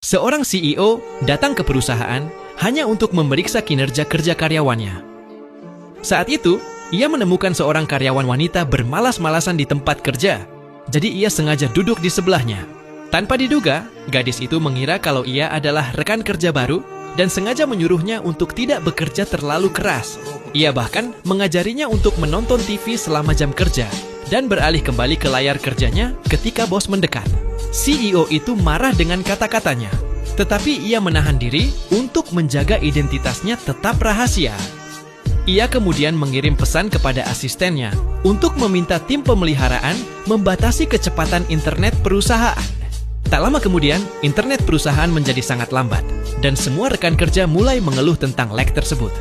Seorang CEO datang ke perusahaan hanya untuk memeriksa kinerja kerja karyawannya. Saat itu, ia menemukan seorang karyawan wanita bermalas-malasan di tempat kerja. Jadi ia sengaja duduk di sebelahnya. Tanpa diduga, gadis itu mengira kalau ia adalah rekan kerja baru dan sengaja menyuruhnya untuk tidak bekerja terlalu keras. Ia bahkan mengajarinya untuk menonton TV selama jam kerja dan beralih kembali ke layar kerjanya ketika bos mendekat. CEO itu marah dengan kata-katanya, tetapi ia menahan diri untuk menjaga identitasnya tetap rahasia. Ia kemudian mengirim pesan kepada asistennya untuk meminta tim pemeliharaan membatasi kecepatan internet perusahaan. Tak lama kemudian, internet perusahaan menjadi sangat lambat, dan semua rekan kerja mulai mengeluh tentang lag tersebut.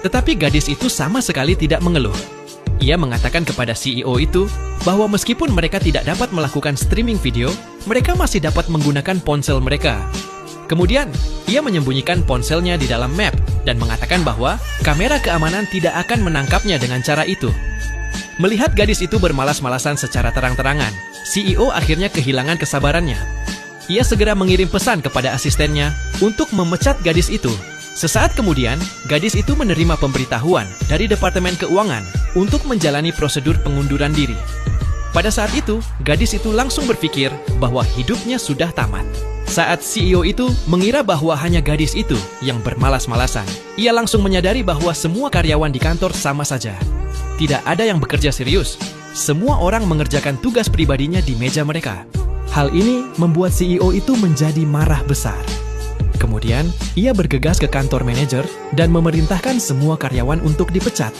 Tetapi gadis itu sama sekali tidak mengeluh. Ia mengatakan kepada CEO itu bahwa meskipun mereka tidak dapat melakukan streaming video, mereka masih dapat menggunakan ponsel mereka. Kemudian, ia menyembunyikan ponselnya di dalam map dan mengatakan bahwa kamera keamanan tidak akan menangkapnya dengan cara itu. Melihat gadis itu bermalas-malasan secara terang-terangan, CEO akhirnya kehilangan kesabarannya. Ia segera mengirim pesan kepada asistennya untuk memecat gadis itu. Sesaat kemudian, gadis itu menerima pemberitahuan dari Departemen Keuangan untuk menjalani prosedur pengunduran diri. Pada saat itu, gadis itu langsung berpikir bahwa hidupnya sudah tamat. Saat CEO itu mengira bahwa hanya gadis itu yang bermalas-malasan, ia langsung menyadari bahwa semua karyawan di kantor sama saja. Tidak ada yang bekerja serius. Semua orang mengerjakan tugas pribadinya di meja mereka. Hal ini membuat CEO itu menjadi marah besar. Kemudian, ia bergegas ke kantor manajer dan memerintahkan semua karyawan untuk dipecat.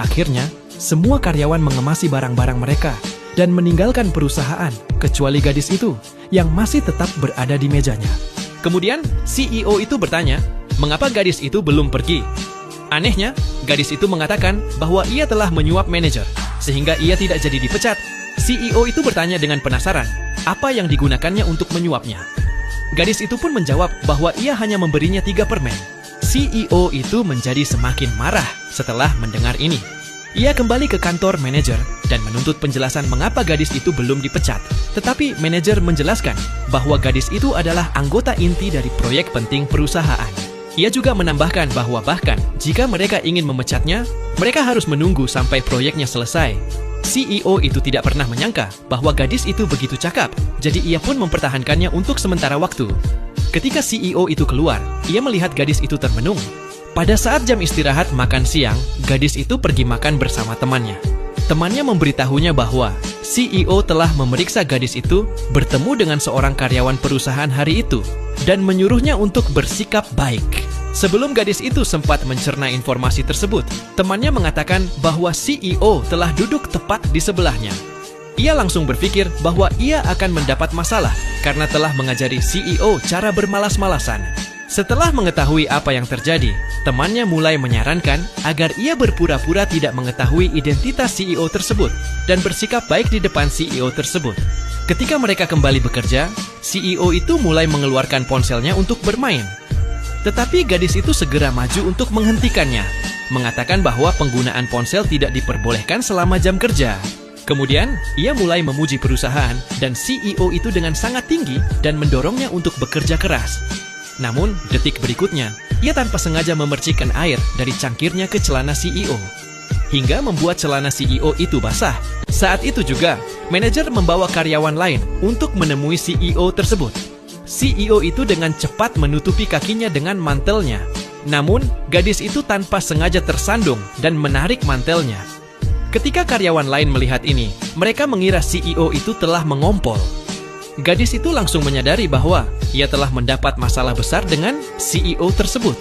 Akhirnya, semua karyawan mengemasi barang-barang mereka dan meninggalkan perusahaan, kecuali gadis itu yang masih tetap berada di mejanya. Kemudian, CEO itu bertanya, mengapa gadis itu belum pergi? Anehnya, gadis itu mengatakan bahwa ia telah menyuap manajer, sehingga ia tidak jadi dipecat. CEO itu bertanya dengan penasaran, apa yang digunakannya untuk menyuapnya? Gadis itu pun menjawab bahwa ia hanya memberinya 3 permen. CEO itu menjadi semakin marah setelah mendengar ini. Ia kembali ke kantor manajer dan menuntut penjelasan mengapa gadis itu belum dipecat. Tetapi manajer menjelaskan bahwa gadis itu adalah anggota inti dari proyek penting perusahaan. Ia juga menambahkan bahwa bahkan jika mereka ingin memecatnya, mereka harus menunggu sampai proyeknya selesai. CEO itu tidak pernah menyangka bahwa gadis itu begitu cakap, jadi ia pun mempertahankannya untuk sementara waktu. Ketika CEO itu keluar, ia melihat gadis itu termenung. Pada saat jam istirahat makan siang, gadis itu pergi makan bersama temannya. Temannya memberitahunya bahwa CEO telah memeriksa gadis itu bertemu dengan seorang karyawan perusahaan hari itu dan menyuruhnya untuk bersikap baik. Sebelum gadis itu sempat mencerna informasi tersebut, temannya mengatakan bahwa CEO telah duduk tepat di sebelahnya. Ia langsung berpikir bahwa ia akan mendapat masalah karena telah mengajari CEO cara bermalas-malasan. Setelah mengetahui apa yang terjadi, temannya mulai menyarankan agar ia berpura-pura tidak mengetahui identitas CEO tersebut dan bersikap baik di depan CEO tersebut. Ketika mereka kembali bekerja, CEO itu mulai mengeluarkan ponselnya untuk bermain. Tetapi gadis itu segera maju untuk menghentikannya, mengatakan bahwa penggunaan ponsel tidak diperbolehkan selama jam kerja. Kemudian, ia mulai memuji perusahaan dan CEO itu dengan sangat tinggi dan mendorongnya untuk bekerja keras. Namun, detik berikutnya, ia tanpa sengaja memercikkan air dari cangkirnya ke celana CEO, hingga membuat celana CEO itu basah. Saat itu juga, manajer membawa karyawan lain untuk menemui CEO tersebut. CEO itu dengan cepat menutupi kakinya dengan mantelnya. Namun, gadis itu tanpa sengaja tersandung dan menarik mantelnya. Ketika karyawan lain melihat ini, mereka mengira CEO itu telah mengompol. Gadis itu langsung menyadari bahwa ia telah mendapat masalah besar dengan CEO tersebut.